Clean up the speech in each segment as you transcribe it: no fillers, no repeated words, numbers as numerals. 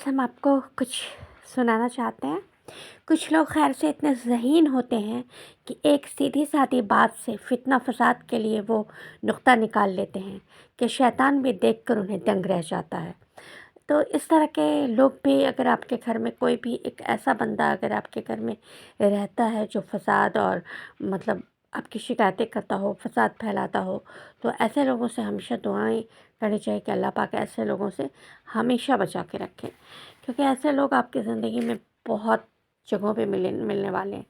Guys ہم آپ کو کچھ سنانا چاہتے ہیں۔ کچھ لوگ خیر سے اتنے ذہین ہوتے ہیں کہ ایک سیدھی سادھی بات سے فتنہ فساد کے لیے وہ نقطہ نکال لیتے ہیں کہ شیطان بھی دیکھ کر انہیں دنگ رہ جاتا ہے۔ تو اس طرح کے لوگ بھی اگر آپ کے گھر میں کوئی بھی ایک ایسا بندہ اگر آپ کے گھر میں رہتا ہے جو فساد اور مطلب آپ کی شکایتیں کرتا ہو، فساد پھیلاتا ہو، تو ایسے لوگوں سے ہمیشہ دعائیں کرنی چاہیے کہ اللہ پاک ایسے لوگوں سے ہمیشہ بچا کے رکھیں، کیونکہ ایسے لوگ آپ کی زندگی میں بہت جگہوں پہ ملنے والے ہیں۔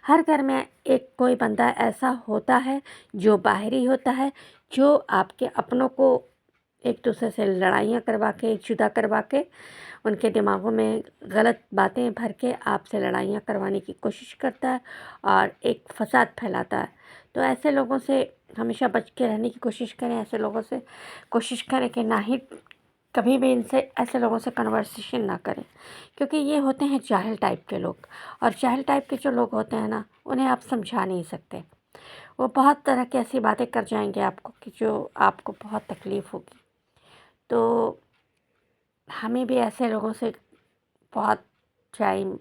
ہر گھر میں ایک کوئی بندہ ایسا ہوتا ہے جو باہری ہوتا ہے، جو آپ کے اپنوں کو ایک دوسرے سے لڑائیاں کروا کے، جدا کروا کے، ان کے دماغوں میں غلط باتیں بھر کے آپ سے لڑائیاں کروانے کی کوشش کرتا ہے اور ایک فساد پھیلاتا ہے۔ تو ایسے لوگوں سے ہمیشہ بچ کے رہنے کی کوشش کریں۔ ایسے لوگوں سے کوشش کریں کہ نہ ہی کبھی بھی ان سے ایسے لوگوں سے کنورسیشن نہ کریں، کیونکہ یہ ہوتے ہیں جاہل ٹائپ کے لوگ، اور جاہل ٹائپ کے جو لوگ ہوتے ہیں نا، انہیں آپ سمجھا نہیں سکتے۔ وہ بہت طرح کی ایسی باتیں کر جائیں گے آپ کو کہ جو آپ کو بہت تکلیف ہوگی۔ تو ہمیں بھی ایسے لوگوں سے بہت ٹائم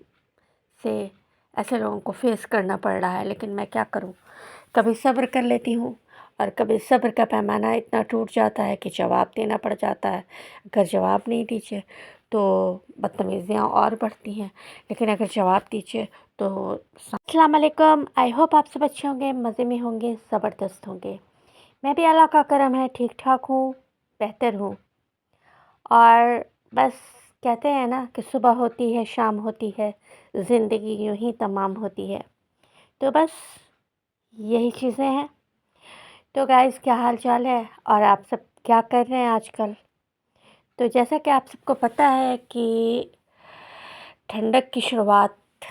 سے ایسے لوگوں کو فیس کرنا پڑ رہا ہے، لیکن میں کیا کروں، کبھی صبر کر لیتی ہوں اور کبھی صبر کا پیمانہ اتنا ٹوٹ جاتا ہے کہ جواب دینا پڑ جاتا ہے۔ اگر جواب نہیں دیجیے تو بدتمیزیاں اور بڑھتی ہیں، لیکن اگر جواب دیجیے تو السلام علیکم۔ آئی ہوپ آپ سب اچھے ہوں گے، مزے میں ہوں گے، زبردست ہوں گے۔ میں بھی اللہ کا کرم ہے ٹھیک ٹھاک ہوں، بہتر ہوں۔ اور بس کہتے ہیں نا کہ صبح ہوتی ہے، شام ہوتی ہے، زندگی یوں ہی تمام ہوتی ہے۔ تو بس یہی چیزیں ہیں۔ تو گائز کیا حال چال ہے اور آپ سب کیا کر رہے ہیں آج کل؟ تو جیسا کہ آپ سب کو پتہ ہے کہ ٹھنڈک کی شروعات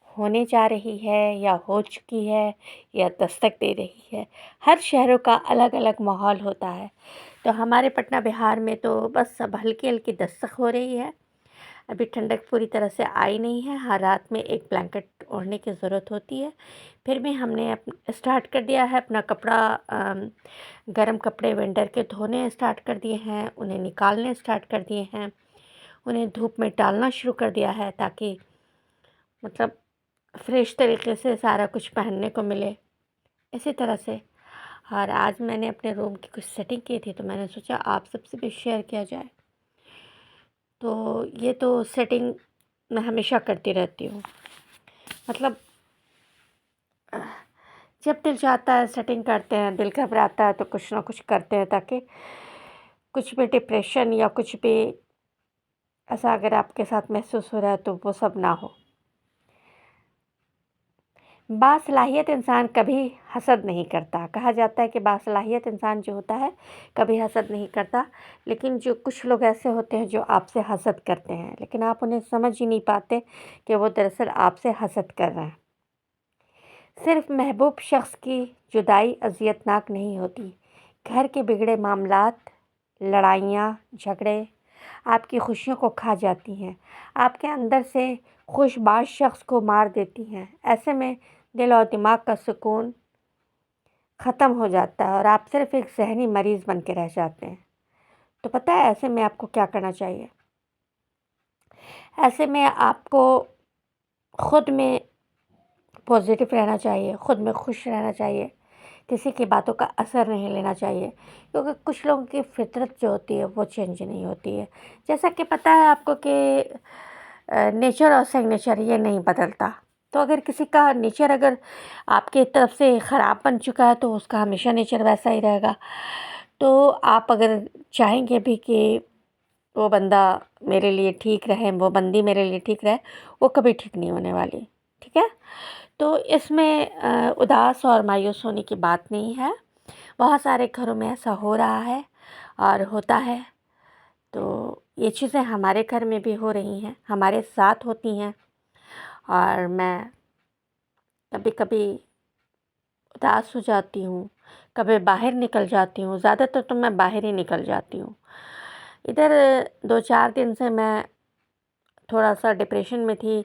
ہونے جا رہی ہے یا ہو چکی ہے یا دستک دے رہی ہے۔ ہر شہروں کا الگ الگ ماحول ہوتا ہے۔ تو ہمارے پٹنہ بہار میں تو بس اب ہلکی ہلکی دستک ہو رہی ہے، ابھی ٹھنڈک پوری طرح سے آئی نہیں ہے۔ ہر رات میں ایک بلینکٹ اوڑھنے کی ضرورت ہوتی ہے۔ پھر بھی ہم نے اسٹارٹ کر دیا ہے اپنا کپڑا، گرم کپڑے ونٹر کے دھونے اسٹارٹ کر دیے ہیں، انہیں نکالنے اسٹارٹ کر دیے ہیں، انہیں دھوپ میں ڈالنا شروع کر دیا ہے تاکہ مطلب فریش طریقے سے سارا کچھ پہننے کو ملے۔ اسی طرح سے اور آج میں نے اپنے روم کی کچھ سیٹنگ کی تھی، تو میں نے سوچا آپ سب سے بھی شیئر کیا جائے۔ تو یہ تو سیٹنگ میں ہمیشہ کرتی رہتی ہوں، مطلب جب دل چاہتا ہے سیٹنگ کرتے ہیں، دل گھبراتا ہے تو کچھ نہ کچھ کرتے ہیں تاکہ کچھ بھی ڈپریشن یا کچھ بھی ایسا اگر آپ کے ساتھ محسوس ہو رہا ہے تو وہ سب نہ ہو۔ باصلاحیت انسان کبھی حسد نہیں کرتا۔ کہا جاتا ہے کہ باصلاحیت انسان جو ہوتا ہے کبھی حسد نہیں کرتا، لیکن جو کچھ لوگ ایسے ہوتے ہیں جو آپ سے حسد کرتے ہیں، لیکن آپ انہیں سمجھ ہی نہیں پاتے کہ وہ دراصل آپ سے حسد کر رہے ہیں۔ صرف محبوب شخص کی جدائی اذیت ناک نہیں ہوتی، گھر کے بگڑے معاملات، لڑائیاں، جھگڑے آپ کی خوشیوں کو کھا جاتی ہیں، آپ کے اندر سے خوش باش شخص کو مار دیتی ہیں۔ ایسے میں دل اور دماغ کا سکون ختم ہو جاتا ہے اور آپ صرف ایک ذہنی مریض بن کے رہ جاتے ہیں۔ تو پتہ ہے ایسے میں آپ کو کیا کرنا چاہیے؟ ایسے میں آپ کو خود میں پازیٹیو رہنا چاہیے، خود میں خوش رہنا چاہیے، کسی کی باتوں کا اثر نہیں لینا چاہیے، کیونکہ کچھ لوگوں کی فطرت جو ہوتی ہے وہ چینج نہیں ہوتی ہے۔ جیسا کہ پتہ ہے آپ کو کہ نیچر اور سگنیچر یہ نہیں بدلتا۔ تو اگر کسی کا نیچر اگر آپ کی طرف سے خراب بن چکا ہے تو اس کا ہمیشہ نیچر ویسا ہی رہے گا۔ تو آپ اگر چاہیں گے بھی کہ وہ بندہ میرے لیے ٹھیک رہے، وہ بندی میرے لیے ٹھیک رہے، وہ کبھی ٹھیک نہیں ہونے والی، ٹھیک ہے؟ تو اس میں اداس اور مایوس ہونے کی بات نہیں ہے۔ بہت سارے گھروں میں ایسا ہو رہا ہے اور ہوتا ہے۔ تو یہ چیزیں ہمارے گھر میں بھی ہو رہی ہیں، ہمارے ساتھ ہوتی ہیں، اور میں کبھی کبھی اداس ہو جاتی ہوں، کبھی باہر نکل جاتی ہوں، زیادہ تر تو میں باہر ہی نکل جاتی ہوں۔ ادھر 2-4 دن سے میں تھوڑا سا ڈپریشن میں تھی۔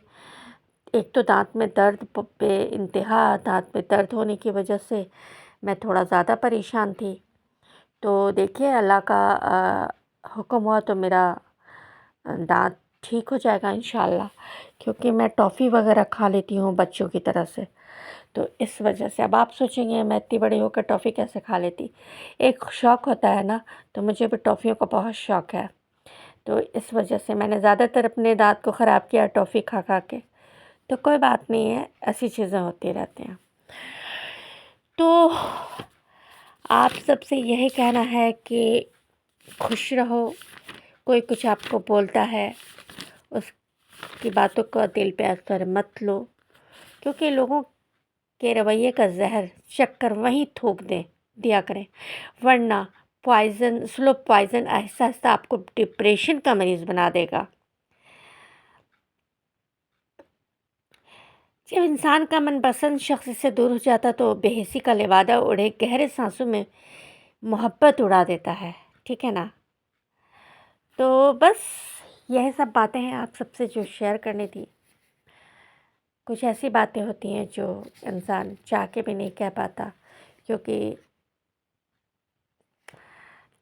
ایک تو دانت میں درد بے انتہا، دانت میں درد ہونے کی وجہ سے میں تھوڑا زیادہ پریشان تھی۔ تو دیکھیے اللہ کا حکم ہوا تو میرا دانت ٹھیک ہو جائے گا انشاءاللہ، کیونکہ میں ٹافی وغیرہ کھا لیتی ہوں بچوں کی طرح سے، تو اس وجہ سے اب آپ سوچیں گے میں اتنی بڑی ہو کر ٹافی کیسے کھا لیتی، ایک شوق ہوتا ہے نا، تو مجھے بھی ٹافیوں کا بہت شوق ہے، تو اس وجہ سے میں نے زیادہ تر اپنے دانت کو خراب کیا ٹافی کھا کھا کے، تو کوئی بات نہیں ہے، ایسی چیزیں ہوتی رہتی ہیں۔ تو آپ سب سے یہی کہنا ہے کہ خوش رہو، کوئی کچھ آپ کو بولتا ہے اس کی باتوں کو دل پہ اثر مت لو، کیونکہ لوگوں کے رویے کا زہر چکھ کر وہیں تھوک دیا کریں، ورنہ پوائزن سلو پوائزن آہستہ آہستہ آپ کو ڈپریشن کا مریض بنا دے گا۔ جب انسان کا من پسند شخص سے دور ہو جاتا تو بے حسی کا لبادہ اڑے گہرے سانسوں میں محبت اڑا دیتا ہے، ٹھیک ہے نا؟ تو بس یہ سب باتیں ہیں آپ سب سے جو شیئر کرنی تھی۔ کچھ ایسی باتیں ہوتی ہیں جو انسان چاہ کے بھی نہیں کہہ پاتا، کیونکہ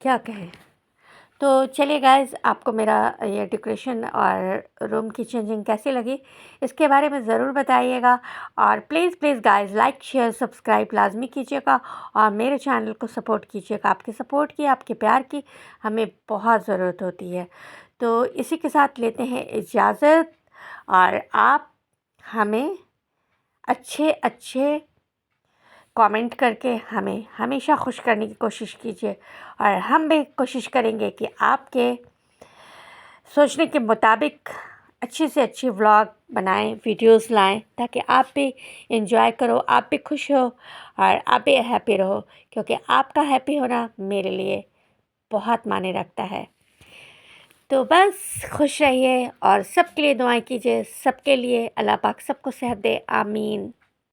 کیا کہیں۔ تو چلیے گائز، آپ کو میرا یہ ڈیکوریشن اور روم کی چینجنگ کیسی لگی اس کے بارے میں ضرور بتائیے گا، اور please guys like share subscribe لازمی کیجیے گا، اور میرے چینل کو سپورٹ کیجیے گا۔ آپ کے سپورٹ کی، آپ کے پیار کی ہمیں بہت ضرورت ہوتی ہے۔ تو اسی کے ساتھ لیتے ہیں اجازت، اور آپ ہمیں اچھے کامنٹ کر کے ہمیں ہمیشہ خوش کرنے کی کوشش کیجیے، اور ہم بھی کوشش کریں گے کہ آپ کے سوچنے کے مطابق اچھی سے اچھی ولاگ بنائیں، ویڈیوز لائیں، تاکہ آپ بھی انجوائے کرو، آپ بھی خوش ہو، اور آپ بھی ہیپی رہو، کیونکہ آپ کا ہیپی ہونا میرے لیے بہت معنی رکھتا ہے۔ تو بس خوش رہیے اور سب کے لیے دعائیں کیجیے، سب کے لیے اللہ پاک سب کو صحت دے، آمین۔